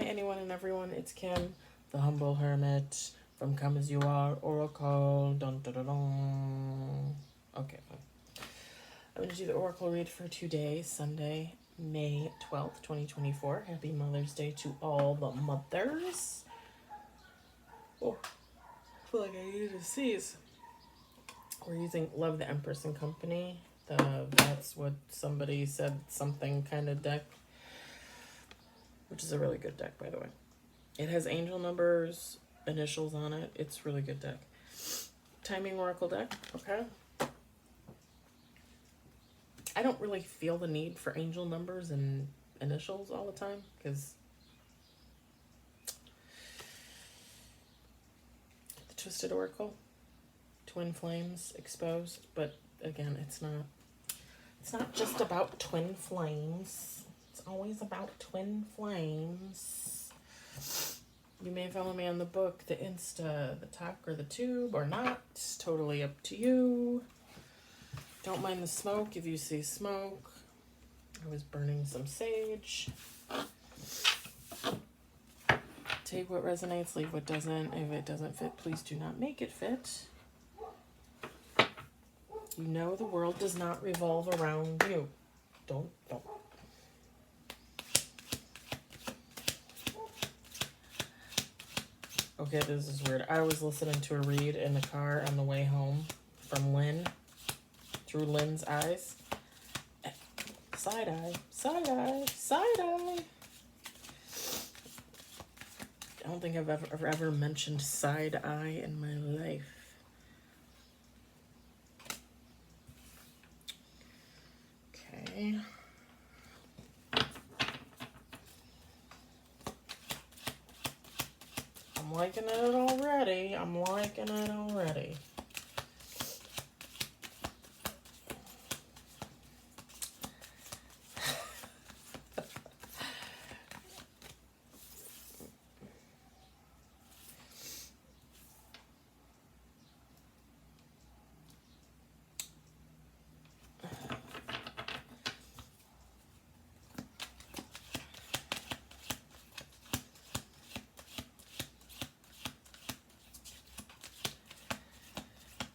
anyone and everyone. It's Kim, the humble hermit from Come As You Are Oracle. Dun, dun, dun, dun. Okay, fine. I'm going to do the Oracle read for today, Sunday, May 12th, 2024. Happy Mother's Day to all the mothers. Oh, I feel like I needed to sneeze. We're using Love the Empress and Company. That's what somebody said something kind of deck, which is a really good deck, by the way. It has angel numbers, initials on it. It's a really good deck. Timing Oracle deck, okay. I don't really feel the need for angel numbers and initials all the time, because the Twisted Oracle, Twin Flames, Exposed, but again, it's not just about twin flames. It's always about twin flames. You may follow me on the book, the Insta, the talk, or the tube, or not. It's totally up to you. Don't mind the smoke if you see smoke. I was burning some sage. Take what resonates, leave what doesn't. If it doesn't fit, please do not make it fit. You know the world does not revolve around you. Don't. Okay, this is weird. I was listening to a read in the car on the way home from Lynn, through Lynn's eyes. Side eye, side eye, side eye. I don't think I've ever mentioned side eye in my life. Okay. I'm liking it already.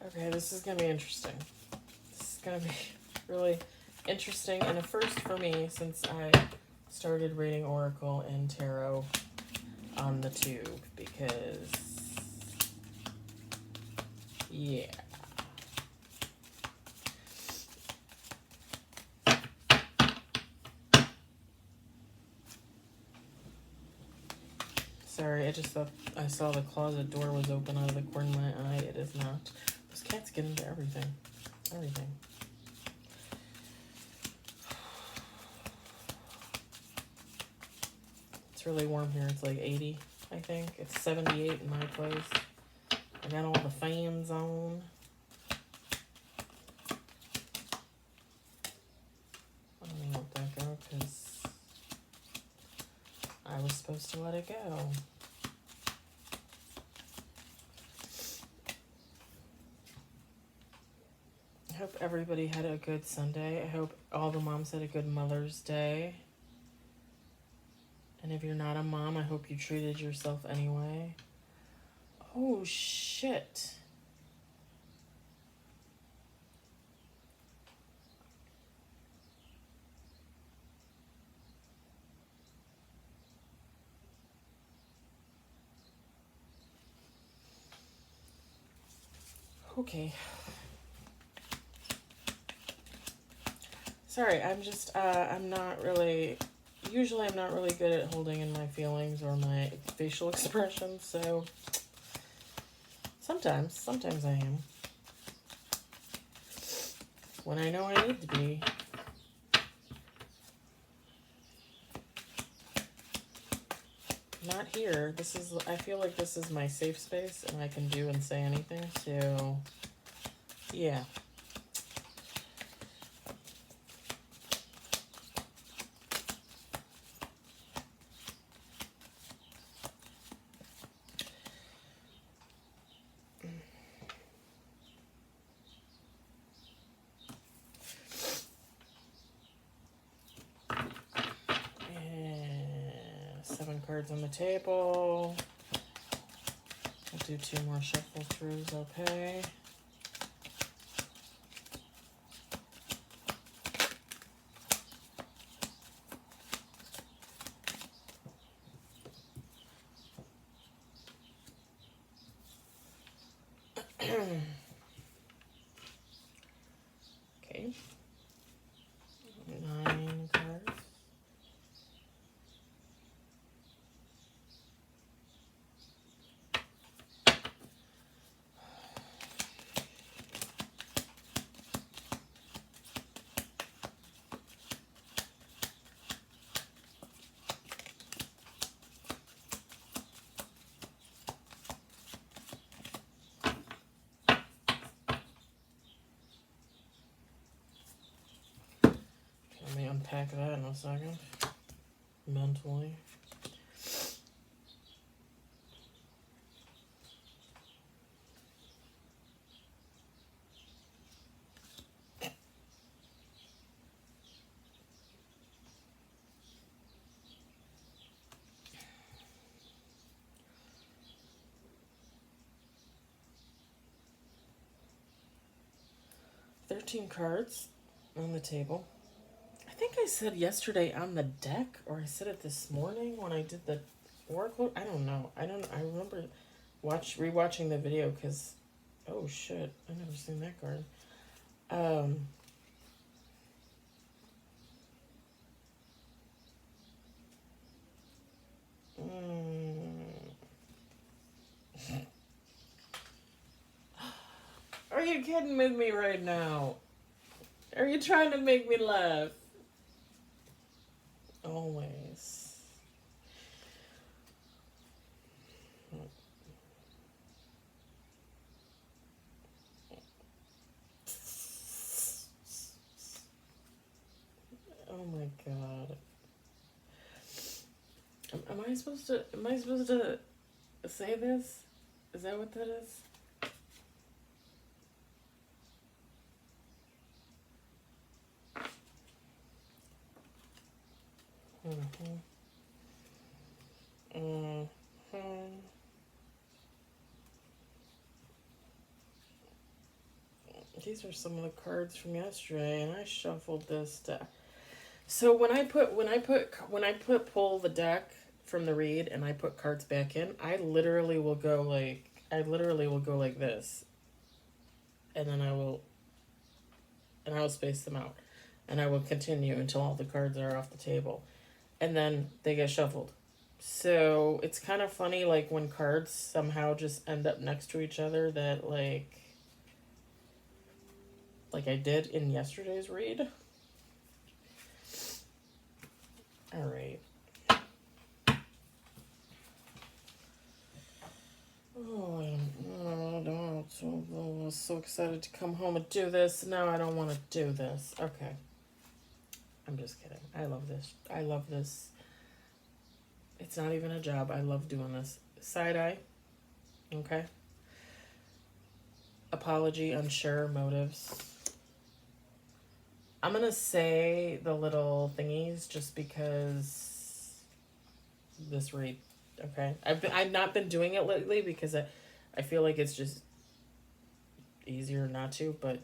Okay, this is going to be interesting. This is going to be really interesting and a first for me since I started reading Oracle and Tarot on the tube because, yeah. Sorry, I just thought I saw the closet door was open out of the corner of my eye. It is not. Those cats get into everything. Everything. It's really warm here. It's like 80, I think. It's 78 in my place. I got all the fans on. I don't know let that go because I was supposed to let it go. I hope everybody had a good Sunday. I hope all the moms had a good Mother's Day. And if you're not a mom, I hope you treated yourself anyway. Oh, shit. Okay. Sorry, I'm not really, usually I'm not really good at holding in my feelings or my facial expressions, so sometimes I am. When I know I need to be. Not here. I feel like this is my safe space and I can do and say anything, so yeah. Yes. 7 cards on the table. I'll do 2 more shuffle throughs, okay. Okay. 9 cards. Let me unpack that in a second. Mentally. $13 cards on the table. I think I said yesterday on the deck, or I said it this morning when I did the oracle. I don't know. I remember rewatching the video because, oh shit, I never seen that card. Are you kidding with me right now? Are you trying to make me laugh? Always. Oh my god. Am I supposed to say this? Is that what that is? These are some of the cards from yesterday, and I shuffled this deck. So when I pull the deck from the read and I put cards back in, I literally will go like this, and then I will space them out, and I will continue until all the cards are off the table, and then they get shuffled. So it's kind of funny, like when cards somehow just end up next to each other, that like I did in yesterday's read. All right. Oh, I was so excited to come home and do this. Now I don't want to do this. Okay. I'm just kidding. I love this. I love this. It's not even a job. I love doing this. Side eye. Okay. Apology, unsure, motives. I'm going to say the little thingies just because this read. Okay. I've not been doing it lately because I feel like it's just easier not to, but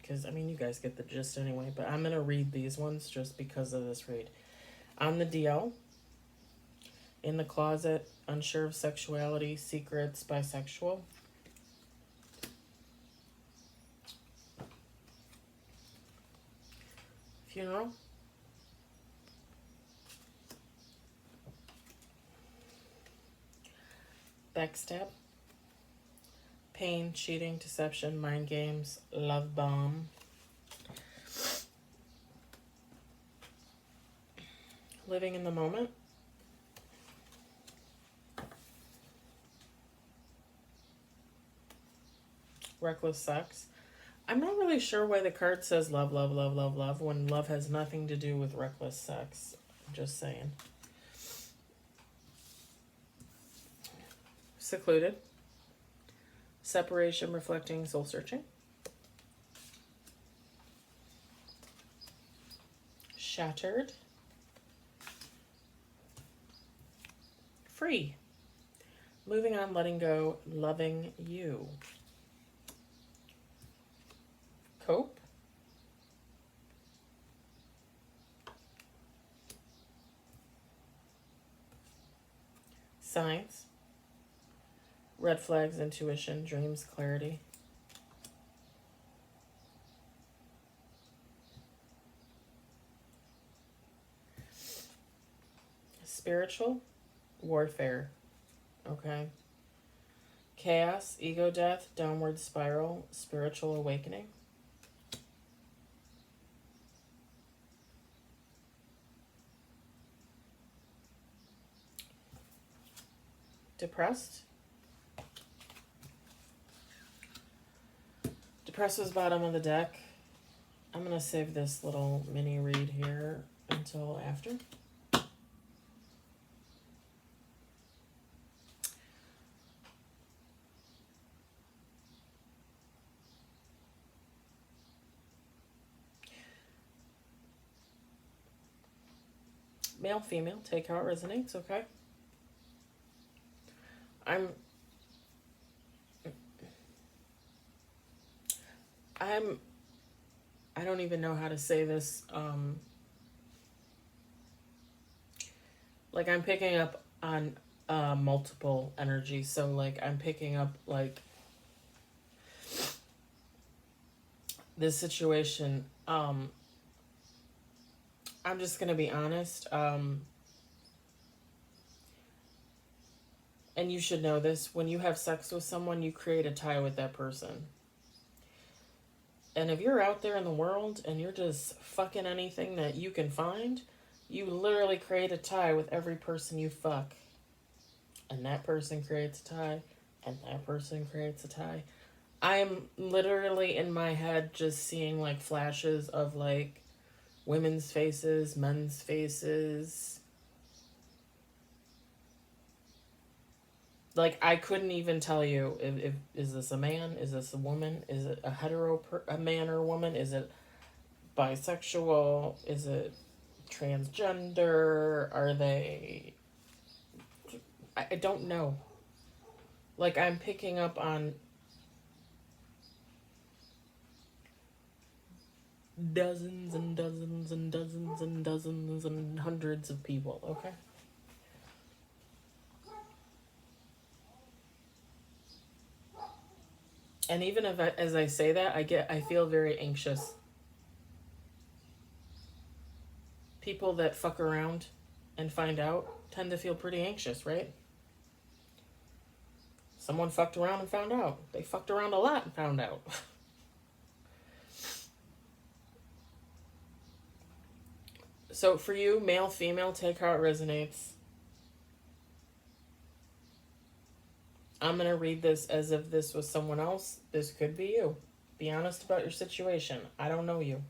because, I mean, you guys get the gist anyway, but I'm going to read these ones just because of this read. On the DL, in the closet, unsure of sexuality, secrets, bisexual. Funeral. Backstab. Pain, cheating, deception, mind games, love bomb. Living in the moment. Reckless sex. I'm not really sure why the card says love, love, love, love, love, when love has nothing to do with reckless sex. I'm just saying. Secluded. Separation, reflecting, soul searching. Shattered. free. Moving on, letting go, loving you. Cope. Signs. Red flags, intuition, dreams, clarity. Spiritual, warfare. Okay. Chaos, ego death, downward spiral, spiritual awakening. Depressed. Depressed was bottom of the deck. I'm going to save this little mini read here until after. Male, female, take how it resonates, okay? I don't even know how to say this. Like I'm picking up on multiple energies. So like I'm picking up like this situation. I'm just gonna be honest. And you should know this. When you have sex with someone, you create a tie with that person. And if you're out there in the world and you're just fucking anything that you can find, you literally create a tie with every person you fuck. And that person creates a tie, and that person creates a tie. I'm literally in my head just seeing like flashes of like women's faces, men's faces. Like I couldn't even tell you if is this a man, is this a woman, is it a man or a woman, is it bisexual, is it transgender, are they, I don't know. Like I'm picking up on dozens and dozens and dozens and dozens and hundreds of people, okay? And even if as I say that, I feel very anxious. People that fuck around and find out tend to feel pretty anxious, right? Someone fucked around and found out. They fucked around a lot and found out. So for you, male, female, take how it resonates. I'm going to read this as if this was someone else. This could be you. Be honest about your situation. I don't know you.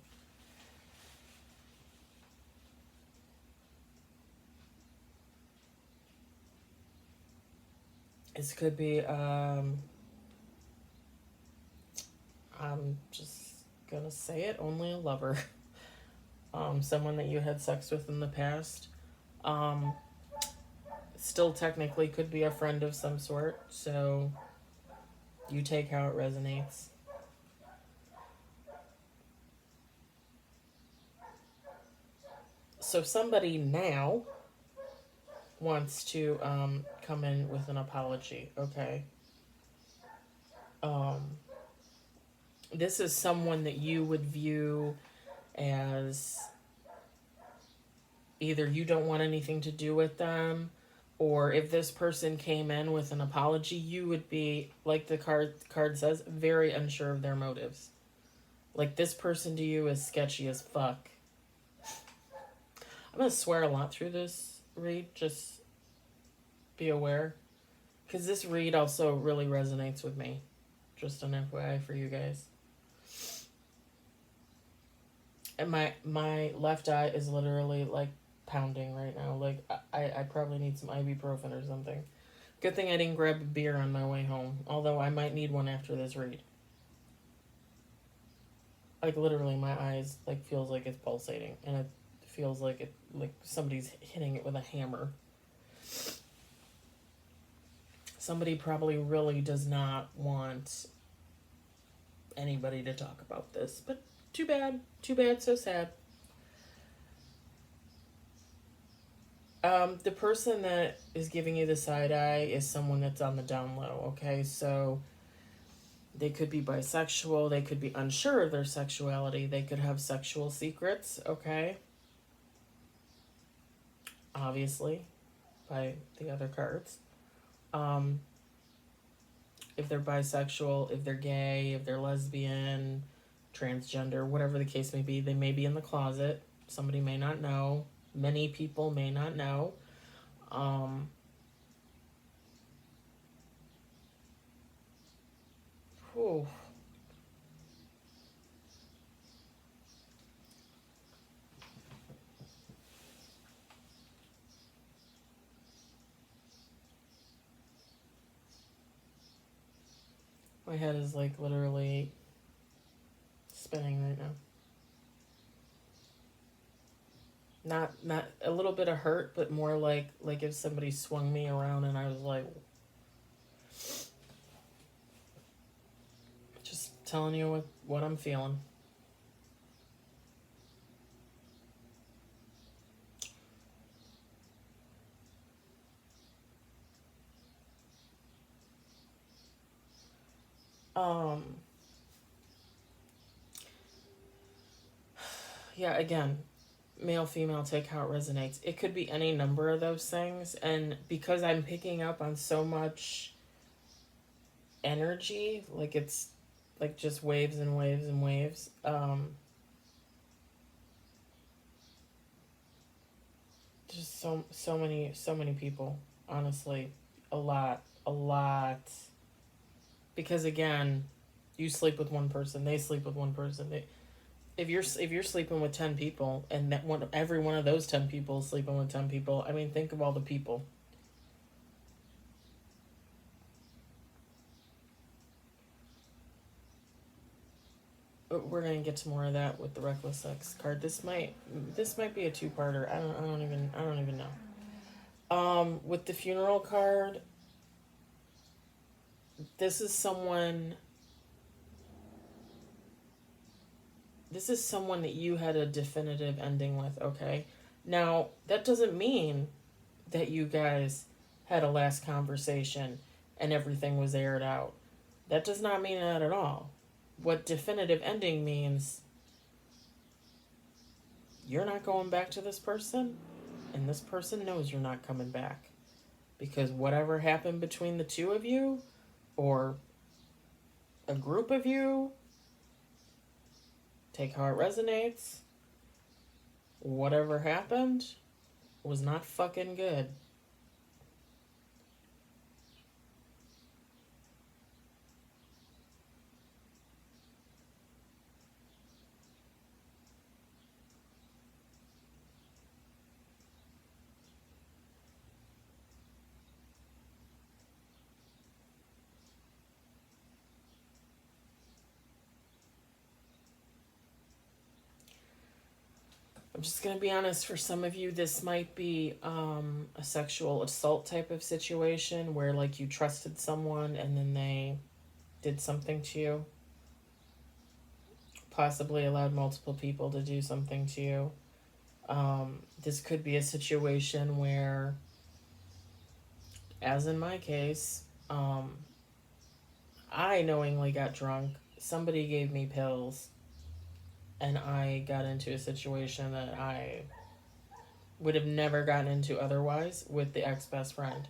This could be, I'm just going to say it, only a lover. Someone that you had sex with in the past. Still technically could be a friend of some sort, so you take how it resonates. So somebody now wants to come in with an apology, okay? This is someone that you would view as either you don't want anything to do with them, or if this person came in with an apology, you would be, like the card says, very unsure of their motives. Like this person to you is sketchy as fuck. I'm going to swear a lot through this read, just be aware. Because this read also really resonates with me. Just an FYI for you guys. And my left eye is literally like pounding right now. Like I probably need some ibuprofen or something. Good thing I didn't grab a beer on my way home. Although I might need one after this read. Like literally my eyes like feels like it's pulsating. And it feels like somebody's hitting it with a hammer. Somebody probably really does not want anybody to talk about this, but too bad, so sad. The person that is giving you the side eye is someone that's on the down low, okay? So they could be bisexual, they could be unsure of their sexuality, they could have sexual secrets, okay? Obviously, by the other cards. If they're bisexual, if they're gay, if they're lesbian, transgender, whatever the case may be, they may be in the closet. Somebody may not know. Many people may not know. Whew. My head is like literally spinning right now. Not a little bit of hurt, but more like if somebody swung me around and I was like, just telling you what I'm feeling. Yeah, again, male, female, take how it resonates. It could be any number of those things. And because I'm picking up on so much energy, like it's like just waves and waves and waves. Just so many people, honestly. A lot. Because again, you sleep with one person, they sleep with one person. If you're sleeping with 10 people and every one of those 10 people is sleeping with 10 people, I mean, think of all the people. But we're gonna get to more of that with the reckless sex card. This might be a two-parter. I don't even know. With the funeral card, this is someone that you had a definitive ending with, okay? Now, that doesn't mean that you guys had a last conversation and everything was aired out. That does not mean that at all. What definitive ending means, you're not going back to this person, and this person knows you're not coming back. Because whatever happened between the two of you, or a group of you, take how it resonates, whatever happened was not fucking good. I'm just going to be honest, for some of you, this might be a sexual assault type of situation where, like, you trusted someone and then they did something to you. Possibly allowed multiple people to do something to you. This could be a situation where, as in my case, I knowingly got drunk. Somebody gave me pills. And I got into a situation that I would have never gotten into otherwise with the ex-best friend.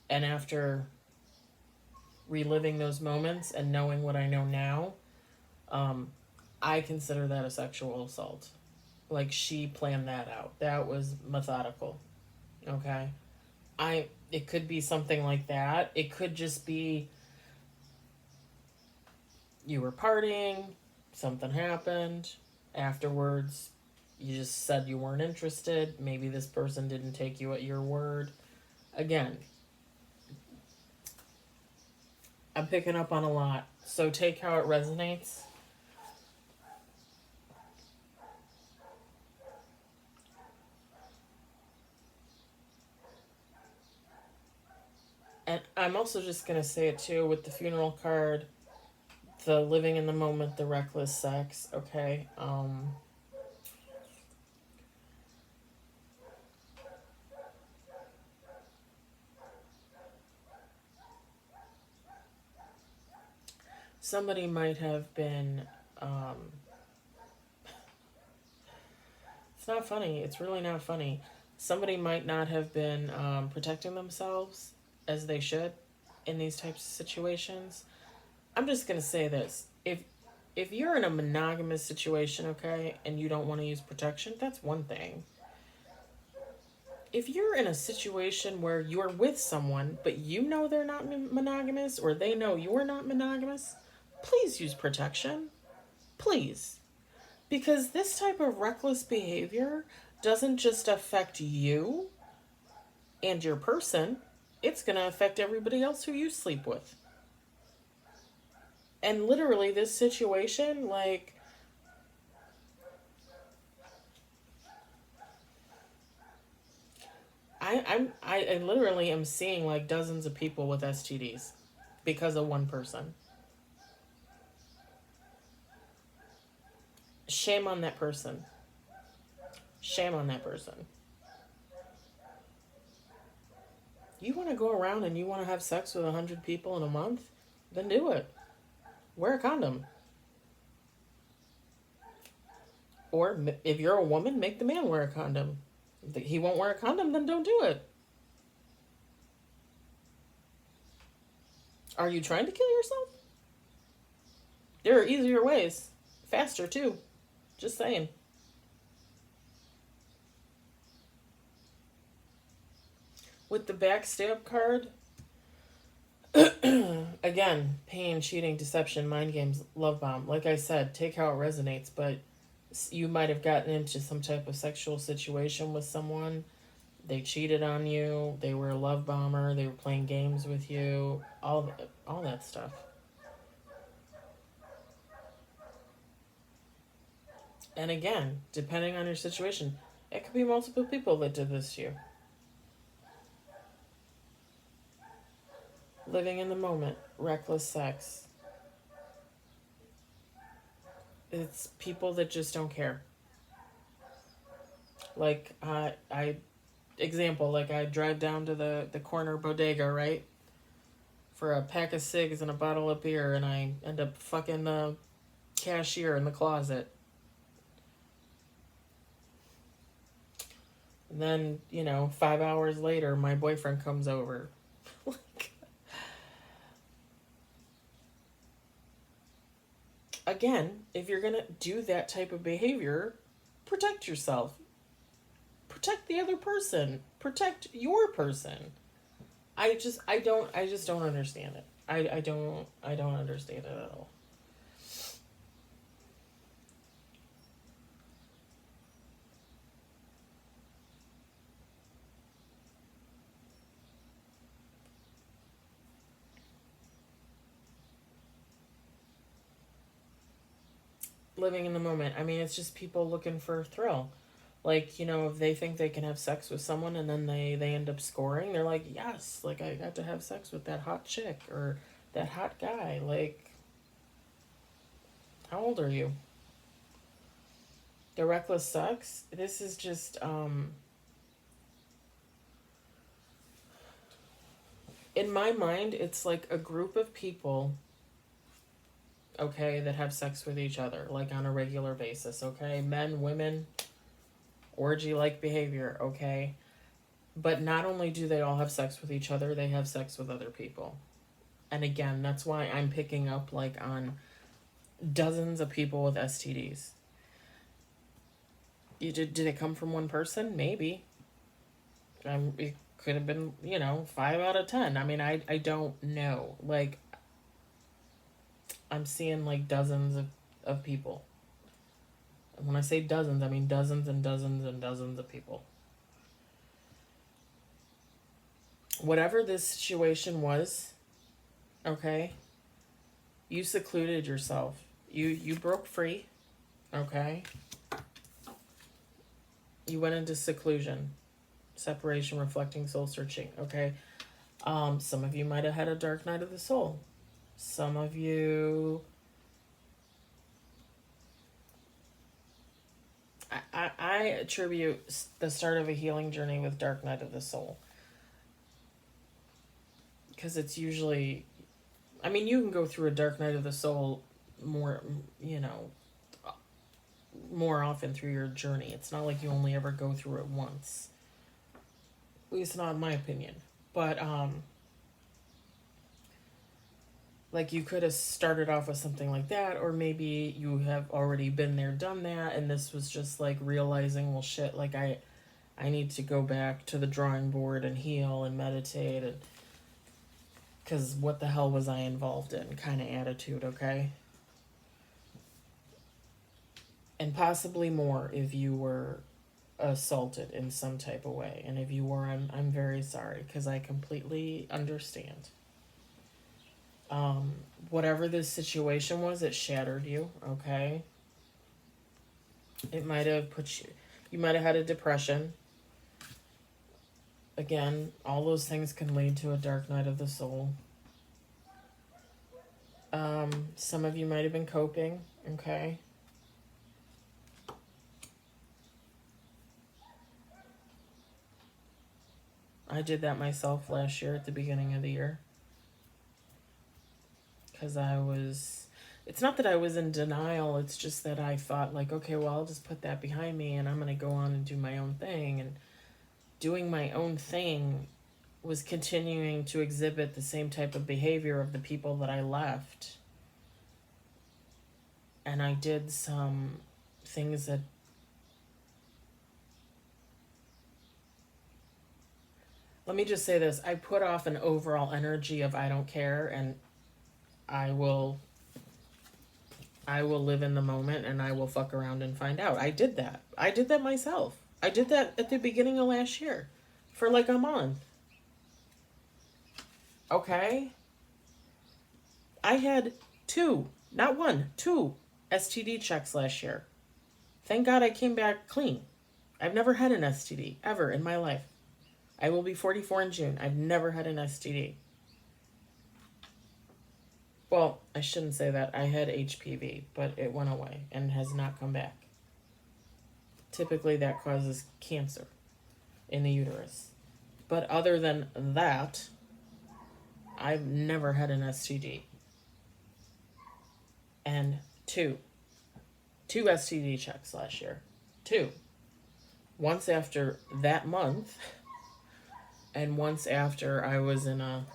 And after reliving those moments and knowing what I know now, I consider that a sexual assault. Like, she planned that out. That was methodical. Okay? It could be something like that. It could just be you were partying, something happened, afterwards you just said you weren't interested, maybe this person didn't take you at your word. Again, I'm picking up on a lot, so take how it resonates. And I'm also just going to say it too with the funeral card, the living in the moment, the reckless sex, okay? Somebody might have been, um, it's not funny. It's really not funny. Somebody might not have been protecting themselves as they should in these types of situations. I'm just gonna say this: if you're in a monogamous situation, okay, and you don't want to use protection, that's one thing. If you're in a situation where you're with someone but you know they're not monogamous or they know you're not monogamous, please use protection. Please. Because this type of reckless behavior doesn't just affect you and your person, it's going to affect everybody else who you sleep with. And literally, this situation, like, I literally am seeing like dozens of people with STDs because of one person. Shame on that person. Shame on that person. You want to go around and you want to have sex with 100 people in a month? Then do it. Wear a condom. Or if you're a woman, make the man wear a condom. If he won't wear a condom, then don't do it. Are you trying to kill yourself? There are easier ways. Faster, too. Just saying. With the backstab card, again, pain, cheating, deception, mind games, love bomb. Like I said, take how it resonates, but you might have gotten into some type of sexual situation with someone. They cheated on you. They were a love bomber. They were playing games with you. All that stuff. And again, depending on your situation, it could be multiple people that did this to you. Living in the moment, reckless sex. It's people that just don't care. Like, example, like I drive down to the corner bodega, right? For a pack of cigs and a bottle of beer, and I end up fucking the cashier in the closet. And then, 5 hours later, my boyfriend comes over. Like, again, if you're gonna do that type of behavior, protect yourself. Protect the other person. Protect your person. I just don't understand it. I don't understand it at all. Living in the moment. I mean, it's just people looking for a thrill. Like, if they think they can have sex with someone and then they end up scoring, they're like, yes, like I got to have sex with that hot chick or that hot guy. Like, how old are you? The reckless sex? This is just, in my mind, it's like a group of people, okay, that have sex with each other, like on a regular basis, okay? Men, women, orgy like behavior, okay? But not only do they all have sex with each other, they have sex with other people. And again, that's why I'm picking up like on dozens of people with STDs. Did it come from one person? Maybe. It could have been, 5 out of 10. I mean, I don't know. Like, I'm seeing like dozens of people. And when I say dozens, I mean dozens and dozens and dozens of people. Whatever this situation was, okay, you secluded yourself. You broke free, okay? You went into seclusion, separation, reflecting, soul searching, okay? Some of you might have had a dark night of the soul. Some of you... I attribute the start of a healing journey with dark night of the soul. Because it's usually... I mean, you can go through a dark night of the soul more, more often through your journey. It's not like you only ever go through it once. At least not in my opinion. But, like, you could have started off with something like that, or maybe you have already been there, done that, and this was just, like, realizing, well, shit, like, I need to go back to the drawing board and heal and meditate, and because what the hell was I involved in kind of attitude, okay? And possibly more if you were assaulted in some type of way. And if you were, I'm very sorry, because I completely understand. Whatever this situation was, it shattered you, okay? It might have put you might have had a depression. Again, all those things can lead to a dark night of the soul. Some of you might have been coping, okay? I did that myself last year at the beginning of the year. Because it's not that I was in denial, it's just that I thought, like, okay, well, I'll just put that behind me and I'm going to go on and do my own thing. And doing my own thing was continuing to exhibit the same type of behavior of the people that I left. And I did some things that... Let me just say this. I put off an overall energy of I don't care, and I will live in the moment, and I will fuck around and find out. I did that. I did that myself. I did that at the beginning of last year for like a month. Okay? I had 2, not 1, 2 STD checks last year. Thank God I came back clean. I've never had an STD ever in my life. I will be 44 in June. I've never had an STD. Well, I shouldn't say that. I had HPV, but it went away and has not come back. Typically, that causes cancer in the uterus. But other than that, I've never had an STD. And 2 STD checks last year. 2. Once after that month, and once after I was in a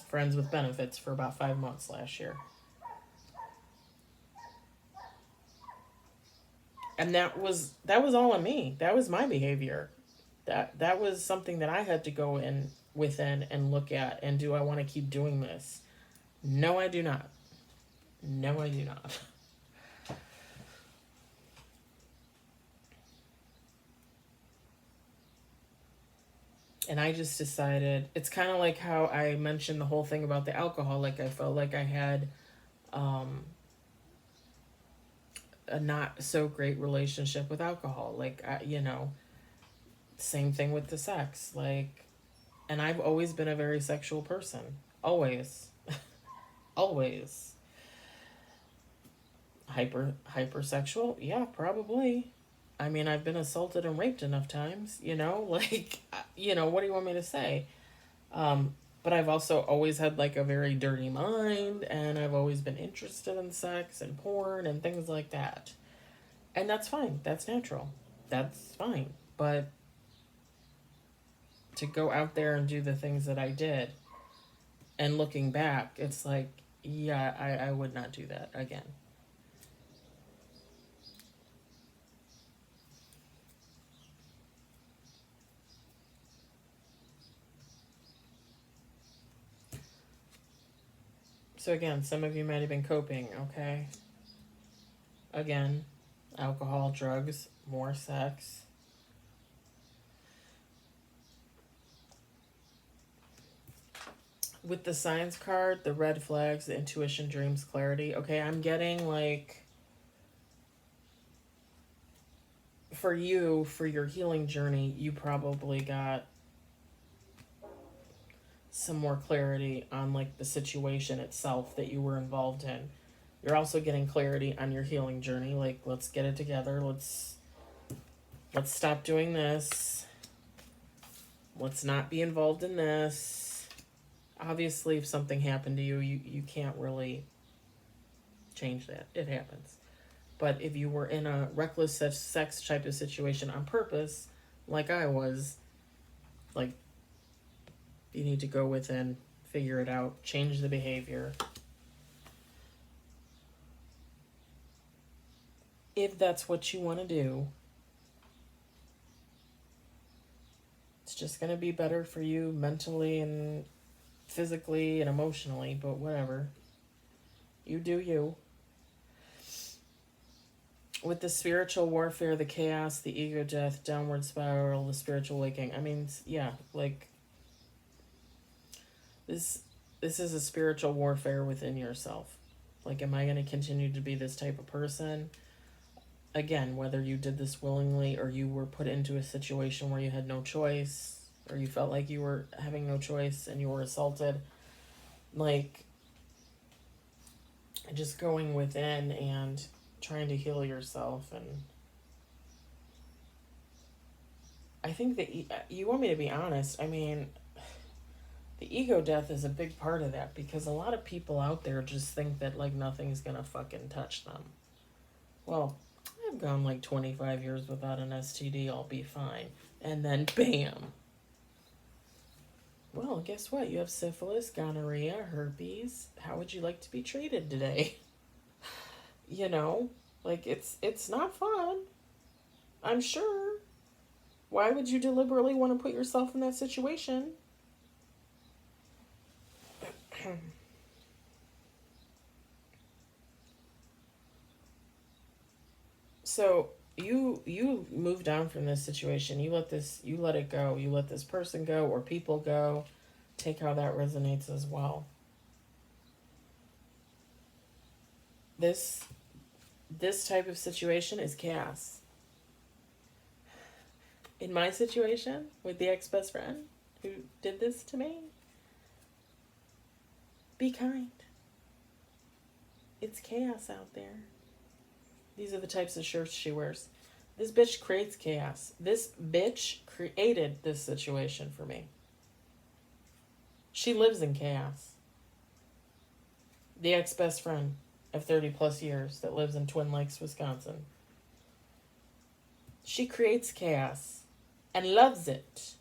Friends with Benefits for about 5 months last year. And that was all on me. That was my behavior. That was something that I had to go in within and look at, and do I want to keep doing this? No, I do not. No, I do not. And I just decided, it's kind of like how I mentioned the whole thing about the alcohol. Like, I felt like I had a not so great relationship with alcohol. Like, same thing with the sex. Like, and I've always been a very sexual person. Always. Always. Hypersexual? Yeah, probably. I mean, I've been assaulted and raped enough times, like, what do you want me to say? But I've also always had, like, a very dirty mind, and I've always been interested in sex and porn and things like that. And that's fine. That's natural. That's fine. But to go out there and do the things that I did, and looking back, it's like, yeah, I would not do that again. So again, some of you might have been coping, okay? Again, alcohol, drugs, more sex. With the signs card, the red flags, the intuition, dreams, clarity. Okay, I'm getting, like, for you, for your healing journey, you probably got some more clarity on like the situation itself that you were involved in. You're also getting clarity on your healing journey. Like, let's get it together. Let's stop doing this. Let's not be involved in this. Obviously, if something happened to you, you can't really change that. It happens. But if you were in a reckless sex type of situation on purpose, like I was, like, you need to go within, figure it out, change the behavior. If that's what you want to do, it's just going to be better for you mentally and physically and emotionally, but whatever. You do you. With the spiritual warfare, the chaos, the ego death, downward spiral, the spiritual awakening, I mean, yeah, like, this is a spiritual warfare within yourself. Like, am I going to continue to be this type of person? Again, whether you did this willingly or you were put into a situation where you had no choice, or you felt like you were having no choice and you were assaulted, like, just going within and trying to heal yourself. And I think that you want me to be honest, I mean, the ego death is a big part of that, because a lot of people out there just think that, like, nothing's gonna fucking touch them. Well, I've gone like 25 years without an STD, I'll be fine. And then bam. Well, guess what? You have syphilis, gonorrhea, herpes. How would you like to be treated today? You know, like, it's not fun. I'm sure. Why would you deliberately want to put yourself in that situation? So you moved on from this situation. You let it go. You let this person go, or people go. Take how that resonates as well. This type of situation is chaos. In my situation with the ex-best friend who did this to me, be kind. It's chaos out there. These are the types of shirts she wears. This bitch creates chaos. This bitch created this situation for me. She lives in chaos. The ex-best friend of 30 plus years that lives in Twin Lakes, Wisconsin. She creates chaos and loves it.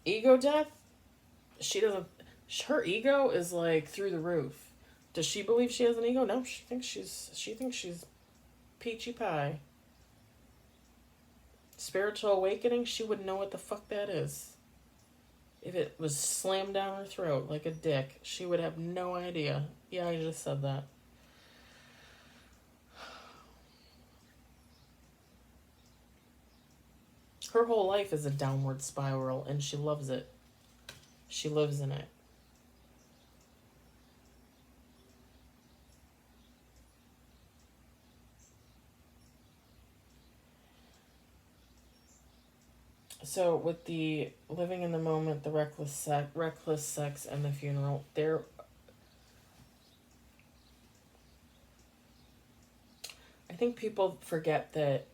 Ego death? She doesn't. Her ego is like through the roof. Does she believe she has an ego? No, she thinks she's peachy pie. Spiritual awakening, she wouldn't know what the fuck that is. If it was slammed down her throat like a dick, she would have no idea. Yeah, I just said that. Her whole life is a downward spiral, and she loves it. She lives in it. So with the living in the moment, the reckless sex, and the funeral, I think people forget that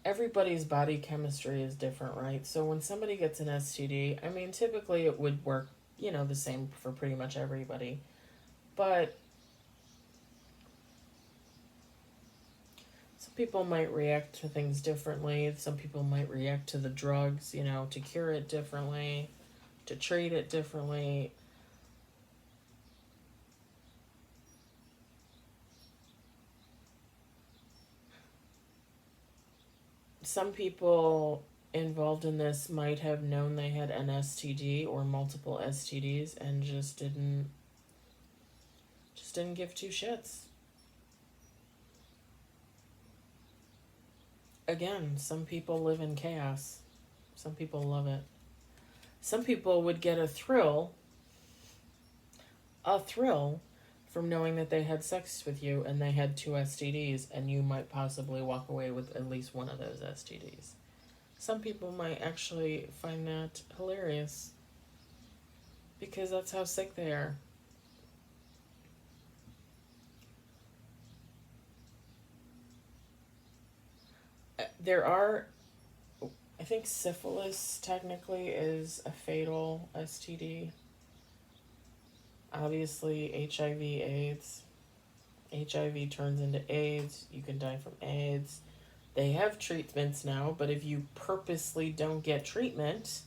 everybody's body chemistry is different, right? So when somebody gets an STD, I mean, typically it would work, the same for pretty much everybody. But some people might react to things differently. Some people might react to the drugs, to cure it differently, to treat it differently. Some people involved in this might have known they had an STD or multiple STDs and just didn't give two shits. Again, some people live in chaos. Some people love it. Some people would get a thrill from knowing that they had sex with you and they had two STDs, and you might possibly walk away with at least one of those STDs. Some people might actually find that hilarious because that's how sick they are. There are, I think syphilis technically is a fatal STD. Obviously, HIV, AIDS. HIV turns into AIDS. You can die from AIDS. They have treatments now, but if you purposely don't get treatment,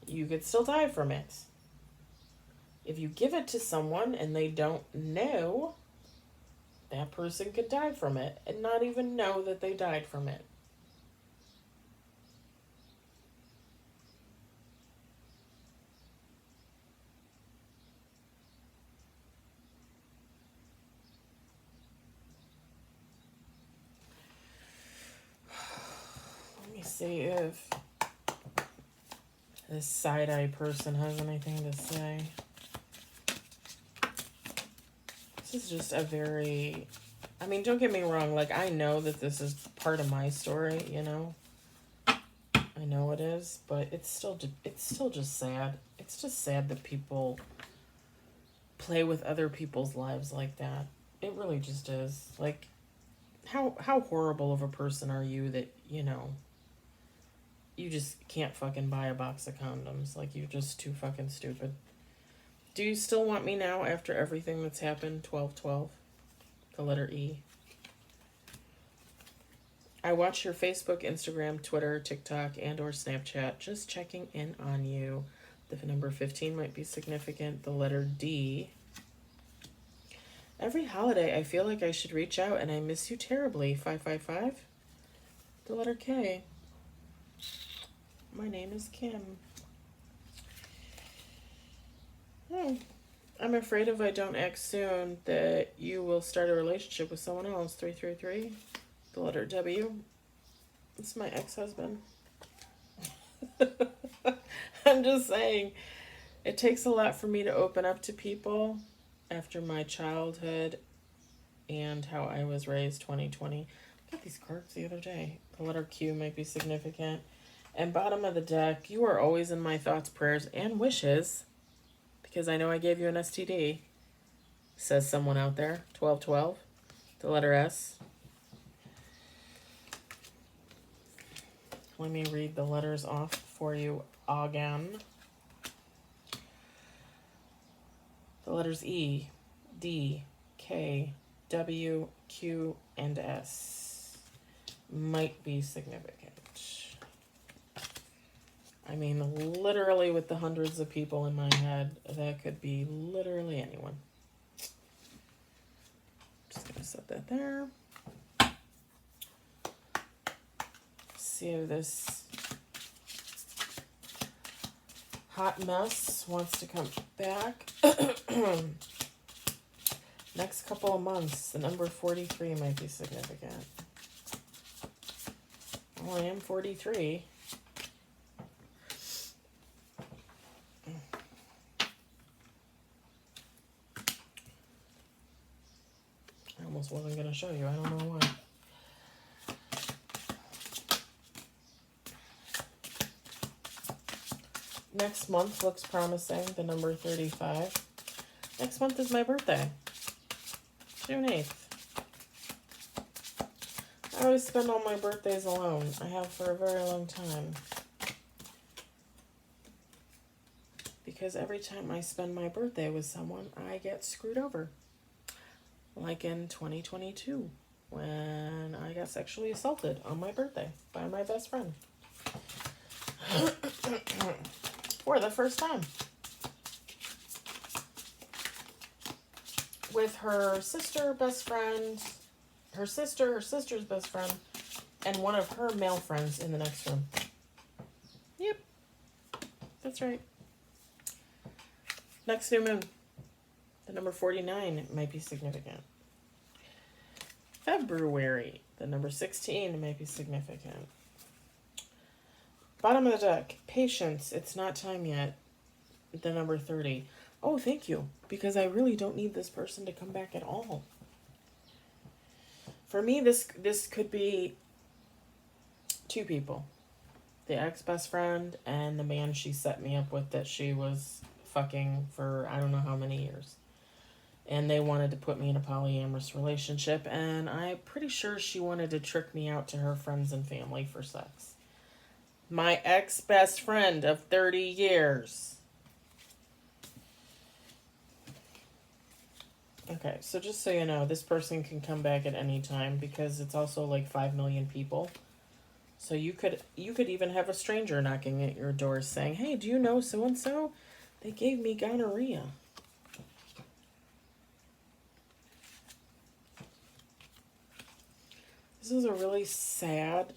you could still die from it. If you give it to someone and they don't know, that person could die from it and not even know that they died from it. Let me see if this side-eye person has anything to say. This is just a very, I mean, don't get me wrong, like, I know that this is part of my story, you know? I know it is, but it's still just sad. It's just sad that people play with other people's lives like that. It really just is. Like, how horrible of a person are you that, you know, you just can't fucking buy a box of condoms? Like, you're just too fucking stupid. Do you still want me now after everything that's happened? 12/12. The letter E. I watch your Facebook, Instagram, Twitter, TikTok, and or Snapchat. Just checking in on you. The number 15 might be significant. The letter D. Every holiday, I feel like I should reach out, and I miss you terribly. 555. The letter K. My name is Kim. I'm afraid if I don't act soon that you will start a relationship with someone else. 333. The letter W. It's my ex-husband. I'm just saying, it takes a lot for me to open up to people after my childhood and how I was raised. 2020. I got these cards the other day. The letter Q might be significant. And bottom of the deck, you are always in my thoughts, prayers, and wishes. Because I know I gave you an STD. Says someone out there. 12/12. The letter S. Let me read the letters off for you again. The letters E, D, K, W, Q, and S might be significant. I mean, literally with the hundreds of people in my head, that could be literally anyone. Just gonna set that there. See if this hot mess wants to come back. Next couple of months, the number 43 might be significant. Well, I am 43. I almost wasn't going to show you. I don't know why. Next month looks promising, the number 35. Next month is my birthday, June 8th. I always spend all my birthdays alone. I have for a very long time. Because every time I spend my birthday with someone, I get screwed over. Like in 2022, when I got sexually assaulted on my birthday by my best friend. For the first time. With her sister, best friend, her sister's best friend, and one of her male friends in the next room. Yep. That's right. Next new moon. The number 49 might be significant. February. The number 16 might be significant. Bottom of the deck, patience. It's not time yet. The number 30. Oh, thank you. Because I really don't need this person to come back at all. For me, this could be two people. the ex-best friend and the man she set me up with that she was fucking for I don't know how many years. And they wanted to put me in a polyamorous relationship, and I'm pretty sure she wanted to trick me out to her friends and family for sex. My ex-best friend of 30 years. Okay, so just so you know, this person can come back at any time because it's also like 5 million people. So you could even have a stranger knocking at your door saying, "Hey, do you know so-and-so? They gave me gonorrhea." This is a really sad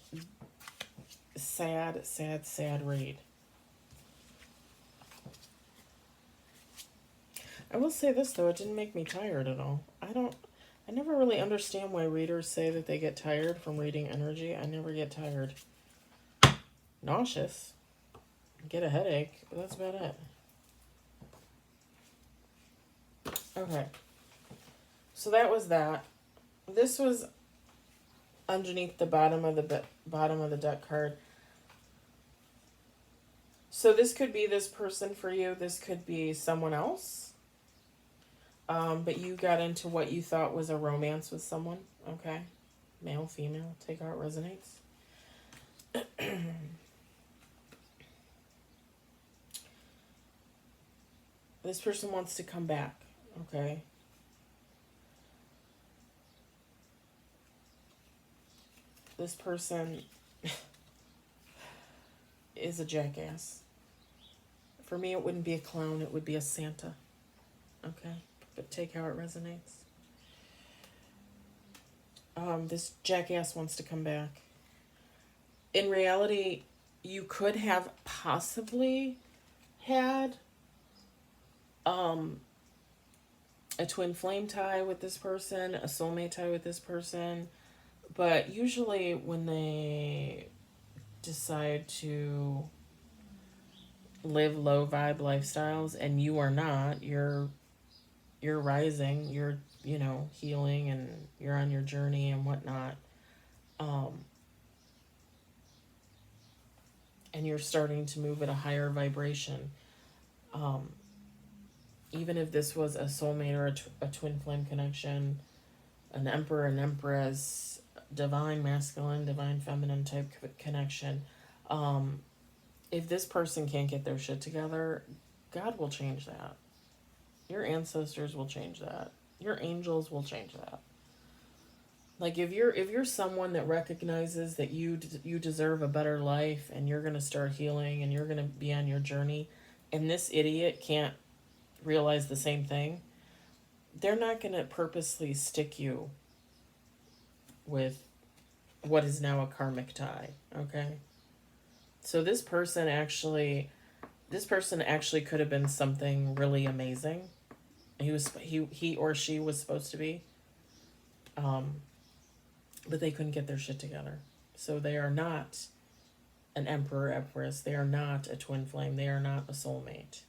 read. I will say this, though, it didn't make me tired at all. I never really understand why readers say that they get tired from reading energy. I never get tired. Nauseous. Get a headache, but that's about it. Okay. So that was that. This was underneath the bottom of the deck card. So this could be this person for you. This could be someone else. But you got into what you thought was a romance with someone. Okay. Male, female. Take how it resonates. This person wants to come back. Okay. This person is a jackass. For me, it wouldn't be a clown. It would be a Santa. Okay. But take how it resonates. This jackass wants to come back. In reality, you could have possibly had a twin flame tie with this person, a soulmate tie with this person, but usually when they decide to live low vibe lifestyles and you are not, you're rising, you're, healing, and you're on your journey and whatnot. And you're starting to move at a higher vibration. Even if this was a soulmate or a twin flame connection, an emperor and empress, divine masculine, divine feminine type connection, if this person can't get their shit together, God will change that. Your ancestors will change that. Your angels will change that. Like if you're someone that recognizes that you deserve a better life and you're going to start healing and you're going to be on your journey, and this idiot can't realize the same thing, they're not going to purposely stick you with what is now a karmic tie. Okay. So this person actually could have been something really amazing. He or she was supposed to be. But they couldn't get their shit together. So they are not an emperor, empress. They are not a twin flame. They are not a soulmate.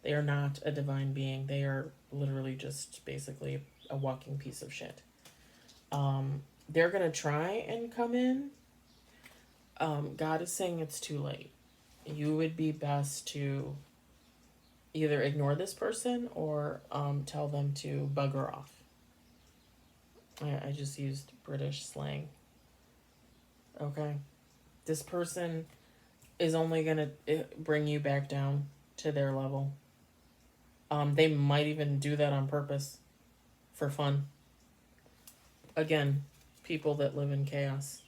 They are not a divine being. They are literally just basically a walking piece of shit. They're going to try and come in. God is saying it's too late. You would be best to either ignore this person or tell them to bugger off. I just used British slang. Okay? This person is only going to bring you back down to their level. They might even do that on purpose for fun. Again, people that live in chaos.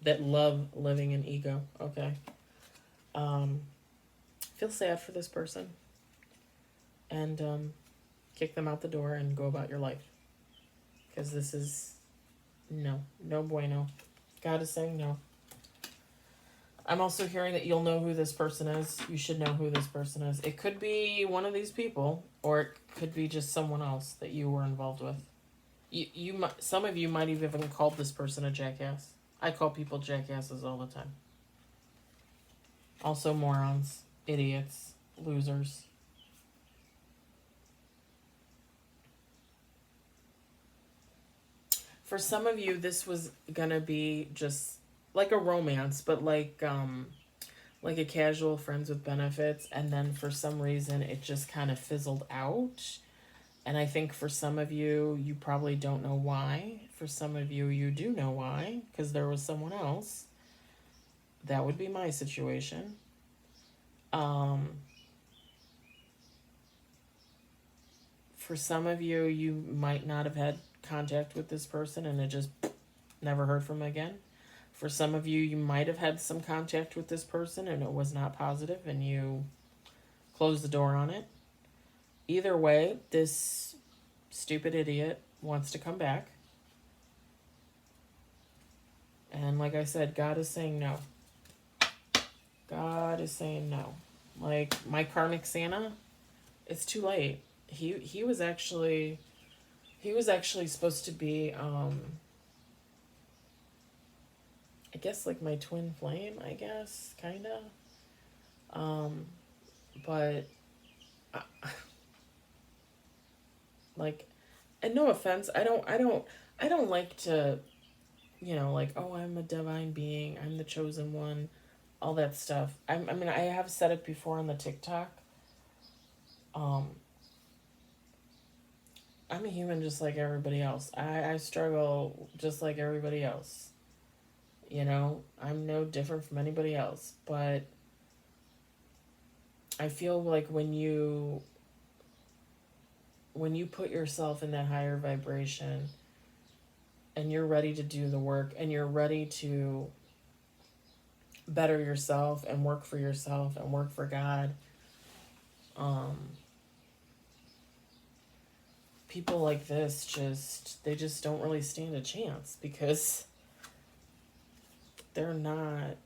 That love living in ego. Okay? Feel sad for this person. And kick them out the door and go about your life. Because this is no bueno. God is saying no. I'm also hearing that you'll know who this person is. You should know who this person is. It could be one of these people, or it could be just someone else that you were involved with. Some of you might have even called this person a jackass. I call people jackasses all the time. Also morons, idiots, losers. For some of you, this was going to be just like a romance, but like a casual friends with benefits, and then for some reason it just kind of fizzled out. And I think for some of you, you probably don't know why. For some of you, you do know why, because there was someone else. That would be my situation. For some of you, you might not have had contact with this person and it just never heard from again. For some of you, you might have had some contact with this person and it was not positive and you closed the door on it. Either way, this stupid idiot wants to come back. And like I said, God is saying no. God is saying no. Like my karmic Santa, it's too late. He was actually supposed to be I guess like my twin flame, I guess, kinda. But I, like, and no offense, I don't like to, like, oh, I'm a divine being, I'm the chosen one, all that stuff. I mean, I have said it before on the TikTok. I'm a human just like everybody else. I struggle just like everybody else. I'm no different from anybody else. But I feel like when you put yourself in that higher vibration and you're ready to do the work and you're ready to better yourself and work for yourself and work for God, people like this just don't really stand a chance because they're not,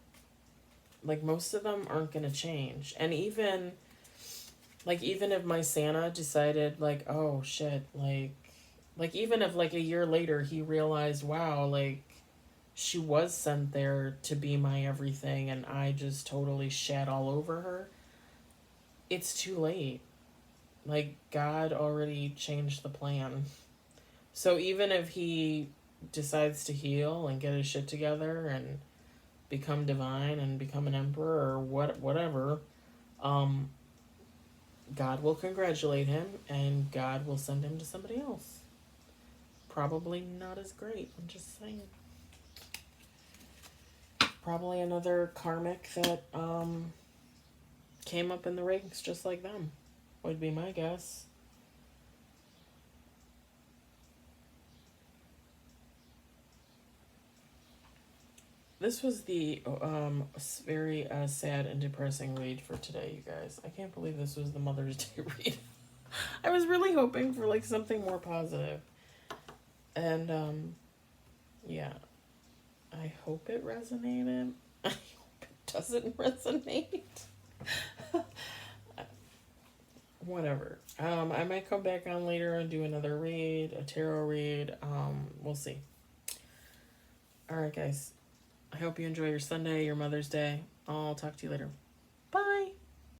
like, most of them aren't going to change. And even if my Santa decided, like, oh shit, like even if like a year later he realized, wow, like she was sent there to be my everything and I just totally shat all over her, it's too late. Like, God already changed the plan. So even if he decides to heal and get his shit together and become divine and become an emperor or whatever, God will congratulate him and God will send him to somebody else. Probably not as great, I'm just saying. Probably another karmic that came up in the ranks just like them, would be my guess. This was the very sad and depressing read for today, you guys. I can't believe this was the Mother's Day read. I was really hoping for like something more positive. And yeah, I hope it resonated. I hope it doesn't resonate. Whatever. I might come back on later and do another read, a tarot read. We'll see. Alright, guys. I hope you enjoy your Sunday, your Mother's Day. I'll talk to you later.